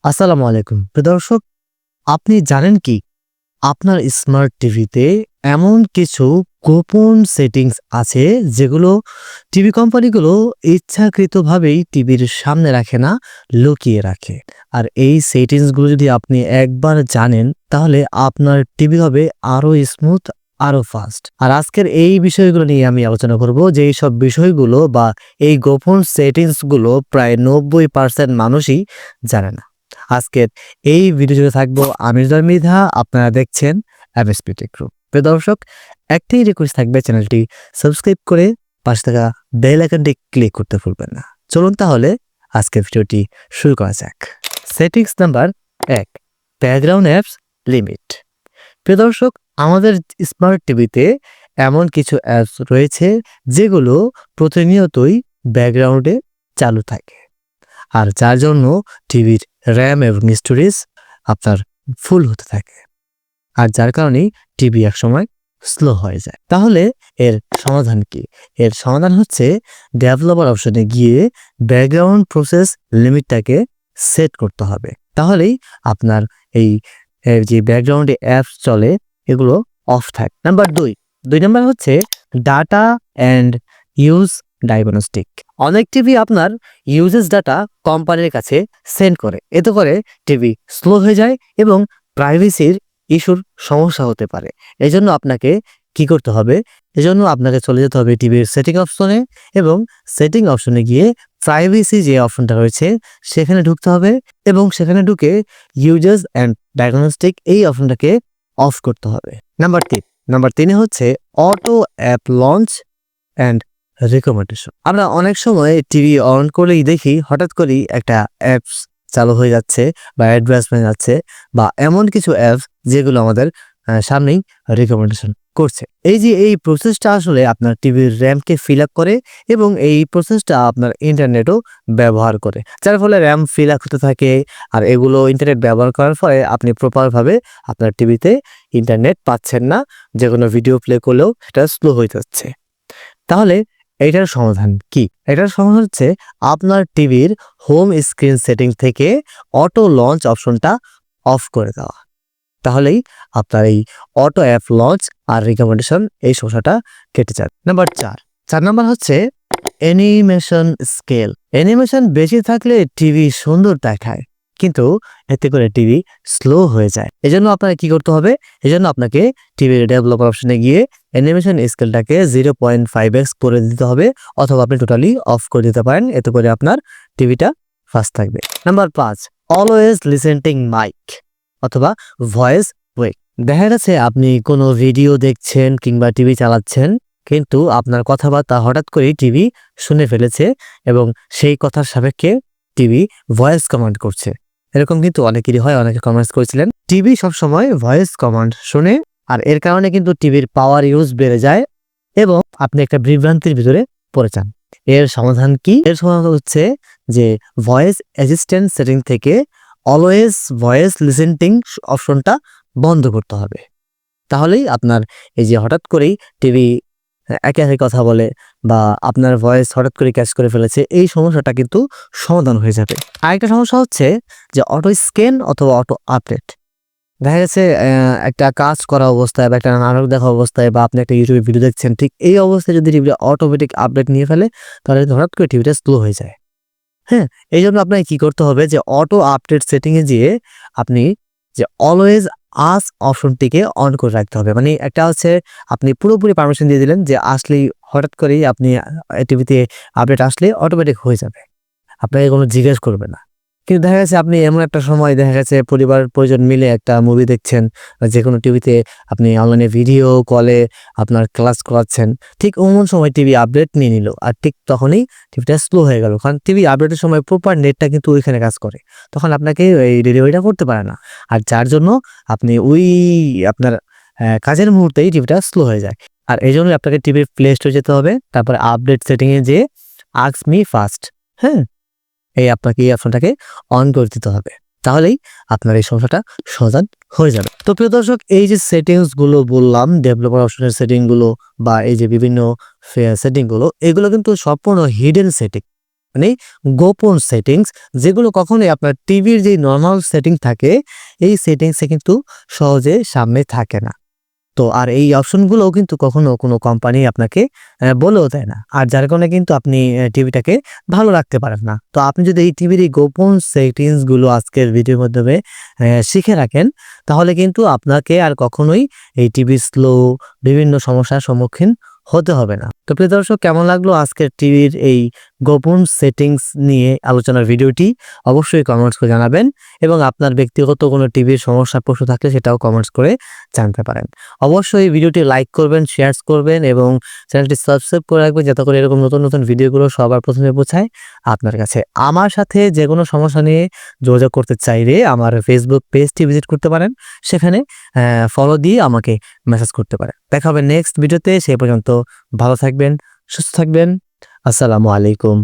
আসসালামু আলাইকুম। প্রিয় দর্শক, আপনি জানেন কি? আপনার স্মার্ট টিভিতে এমন কিছু গোপন সেটিংস আছে যেগুলো টিভি কোম্পানিগুলো ইচ্ছাকৃতভাবেই টিভির সামনে রাখে না, লুকিয়ে রাখে। আর এই সেটিংসগুলো যদি আপনি একবার জানেন তাহলে আপনার টিভি হবে আরো স্মুথ, আরো ফাস্ট। আর আজকের এই বিষয়গুলো নিয়ে আমি আলোচনা করব যে এইসব বিষয়গুলো বা এই গোপন সেটিংসগুলো প্রায় 90% মানুষই জানে না। আজকের এই ভিডিও জুড়ে থাকবো আমি মৃধা, আপনারা দেখছেন এমএসপি টেক গ্রুপ। প্রিয় দর্শক, একটাই রিকোয়েস্ট থাকবে, চ্যানেলটি সাবস্ক্রাইব করে পাশে থাকা বেল আইকনটি ক্লিক করতে ভুলবেন না। চলুন তাহলে আজকের ভিডিওটি শুরু করা যাক। Settings number 1, background apps limit. প্রিয় দর্শক, আমাদের স্মার্ট টিভিতে এমন কিছু অ্যাপস রয়েছে যেগুলো প্রতিনিয়তই ব্যাকগ্রাউন্ডে চালু থাকে, আর যার জন্য টিভির র্যাম এবং স্টোরেজ আপনার ফুল হতে থাকে, আর যার কারণেই টিভি একসময় স্লো হয়ে যায়। তাহলে এর সমাধান কি? এর সমাধান হচ্ছে ডেভেলপার অপশনে গিয়ে ব্যাকগ্রাউন্ড প্রসেস লিমিটটাকে সেট করতে হবে। তাহলেই আপনার এই যে ব্যাকগ্রাউন্ডে অ্যাপস চলে এগুলো অফ থাকে। নাম্বার 2 নাম্বার হচ্ছে ডাটা অ্যান্ড ইউজ ডায়াগনস্টিক। অনেক টিভি আপনার ইউজেস ডাটা কোম্পানির কাছে সেন্ড করে, এতে করে টিভি স্লো হয়ে যায় এবং প্রাইভেসির ইস্যুর সমস্যা হতে পারে। এজন্য আপনাকে কি করতে হবে? এজন্য আপনাকে চলে যেতে হবে টিভির সেটিং অপশনে এবং সেটিং অপশনে গিয়ে প্রাইভেসি যে অপশনটা রয়েছে সেখানে ঢুকতে হবে এবং সেখানে ঢুকে ইউজেস অ্যান্ড ডায়াগনস্টিক এই অপশনটাকে অফ করতে হবে। নাম্বার 3 হচ্ছে auto app launch and recommendation. আমরা অনেক সময় টিভি অন করেই দেখি হঠাৎ করেই একটা অ্যাপস চালু হয়ে যাচ্ছে বা অ্যাডভার্টাইজমেন্ট যাচ্ছে বা এমন কিছু অ্যাপস যেগুলো আমাদের সামনেই রিকমেন্ডেশন করছে। এই প্রসেসটা আসলে আপনার টিভির র্যামকে ফিল আপ করে এবং এই প্রসেসটা আপনার ইন্টারনেটও ব্যবহার করে, যার ফলে র্যাম ফিল আপ হতে থাকে। আর এগুলো ইন্টারনেট ব্যবহার করার ফলে আপনি প্রপারভাবে আপনার টিভিতে ইন্টারনেট পাচ্ছেন না, যে কোনো ভিডিও প্লে করলেও সেটা স্লো হয়ে যাচ্ছে। তাহলে এটার সমাধান কি? এটার সমাধান হচ্ছে আপনার টিভির হোম স্ক্রিন সেটিং থেকে অটো লঞ্চ অপশনটা অফ করে দেওয়া। তাহলেই আপনার এই অটো অ্যাপ লঞ্চ আর রিকমেন্ডেশন এই সমস্যাটা কেটে যায়। নাম্বার 4 নাম্বার হচ্ছে অ্যানিমেশন স্কেল। অ্যানিমেশন বেশি থাকলে টিভি সুন্দর দেখায়, কিন্তু এতে করে টিভি স্লো হয়ে যায়। এজন্য আপনাকে কি করতে হবে? এজন্য আপনাকে টিভির ডেভেলপার অপশনে গিয়ে অ্যানিমেশন স্কেলটাকে 0.5x করে দিতে হবে, অথবা আপনি টোটালি অফ করে দিতে পারেন। এতে করে আপনার টিভিটা ফাস্ট থাকবে। নাম্বার 5, অলওয়েজ লিসেনিং মাইক অথবা ভয়েস ওয়েক। দেখা যাচ্ছে আপনি কোনো ভিডিও দেখছেন কিংবা টিভি চালাচ্ছেন, কিন্তু আপনার কথাবার্তা হঠাৎ করেই টিভি শুনে ফেলেছে এবং সেই কথার সাপেক্ষে টিভি ভয়েস কমান্ড করছে। এরকম কিন্তু অনেকেরই হয়, অনেকে কমেন্টস করেছিলেন। টিভি সবসময় ভয়েস কমান্ড শুনে, আর এর কারণে কিন্তু টিভির পাওয়ার ইউজ বেড়ে যায় এবং আপনি একটা বিভ্রান্তির ভিতরে পড়ে যান। এর সমাধান কি? এর সমাধান হচ্ছে যে ভয়েস অ্যাসিস্ট্যান্ট সেটিং থেকে অলওয়েজ ভয়েস লিসেনিং অপশনটা বন্ধ করতে হবে। তাহলেই আপনার এই যে হঠাৎ করেই টিভি একে একে কথা বলে বা আপনার ভয়েস হঠাৎ করে ক্যাচ করে ফেলেছে, এই সমস্যাটা কিন্তু সমাধান হয়ে যাবে। আরেকটা সমস্যা হচ্ছে যে অটো স্ক্যান অথবা অটো আপডেট। দেখা গেছে একটা কাজ করা অবস্থায় বা একটা নাটক দেখা অবস্থায় বা আপনি একটা ইউটিউবে ভিডিও দেখছেন, ঠিক এই অবস্থায় যদি টিভিটা অটোমেটিক আপডেট নিয়ে ফেলে তাহলে হঠাৎ করে টিভিটা স্লো হয়ে যায়। হ্যাঁ, এই জন্য আপনাকে কি করতে হবে যে অটো আপডেট সেটিংয়ে যেয়ে আপনি যে অলওয়েজ আস অপশনটিকে অন করে রাখতে হবে। মানে একটা হচ্ছে আপনি পুরোপুরি পারমিশন দিয়ে দিলেন যে আসলেই হঠাৎ করেই আপনি টিভিতে আপডেট আসলে অটোমেটিক হয়ে যাবে, আপনাকে কোনো জিজ্ঞেস করবে না। কিন্তু দেখা গেছে আপনি এমন একটা সময় দেখা গেছে পরিবার পরিজন মিলে একটা মুভি দেখছেন, যে কোনো টিভিতে আপনি অনলাইনে ভিডিও কলে আপনার ক্লাস করাচ্ছেন, ঠিক এমন সময় টিভি আপডেট নিয়ে নিল, আর ঠিক তখনই টিভিটা স্লো হয়ে গেল। কারণ টিভি আপডেটের সময় প্রপার নেটটা কিন্তু ওইখানে কাজ করে, তখন আপনাকে এই ডেলিভারিটা করতে পারে না, আর যার জন্য আপনি আপনার কাজের মুহূর্তেই টিভিটা স্লো হয়ে যায়। আর এই জন্যই আপনাকে টিভির প্লে স্টোরে যেতে হবে, তারপরে আপডেট সেটিংয়ে যেয়ে আস্ক মি ফার্স্ট, হ্যাঁ, আপনাকে এই অপশনটাকে অন করে দিতে হবে। তাহলেই আপনার এই সমস্যাটা সমাধান হয়ে যাবে। তো প্রিয় দর্শক, এই যে সেটিংস গুলো বললাম, ডেভেলপার অপশনের সেটিং গুলো বা এই যে বিভিন্ন সেটিং গুলো, এগুলো কিন্তু সম্পূর্ণ হিডেন সেটিং। মানে গোপন সেটিংস, যেগুলো কখনোই আপনার টিভির যে নর্মাল সেটিং থাকে এই সেটিংসে কিন্তু সহজে সামনে থাকে না। তো আর এই অপশনগুলোও কিন্তু কখনো কোনো কোম্পানি আপনাকে বলেও দেয় না। আর যার কারণে কিন্তু আপনি টিভিটাকে ভালো রাখতে পারেন না। তো আপনি যদি এই টিভির এই গোপন সেটিংস গুলো আজকের ভিডিওর মাধ্যমে শিখে রাখেন, তাহলে কিন্তু আপনাকে আর কখনোই এই টিভি স্লো বিভিন্ন সমস্যার সম্মুখীন হতে হবে না। তো প্রিয় দর্শক, কেমন লাগলো আজকের টিভির এই গোপন সেটিংস নিয়ে আলোচনার ভিডিওটি? অবশ্যই কমেন্টস করে জানাবেন এবং আপনার ব্যক্তিগত কোনো টিভির সমস্যার প্রশ্ন থাকলে সেটাও কমেন্টস করে জানতে পারেন। অবশ্যই ভিডিওটি লাইক করবেন, শেয়ার করবেন এবং চ্যানেলটি সাবস্ক্রাইব করে রাখবেন, যাতে করে এরকম নতুন নতুন ভিডিওগুলো সবার প্রথমে পৌঁছায় আপনার কাছে। আমার সাথে যে কোনো সমস্যা নিয়ে যোগাযোগ করতে চাইলে আমার ফেসবুক পেজটি ভিজিট করতে পারেন, সেখানে ফলো দিয়ে আমাকে মেসেজ করতে পারেন। দেখা হবে নেক্সট ভিডিওতে। সেই পর্যন্ত ভালো থাকবেন, সুস্থ থাকবেন। আসসালামু আলাইকুম।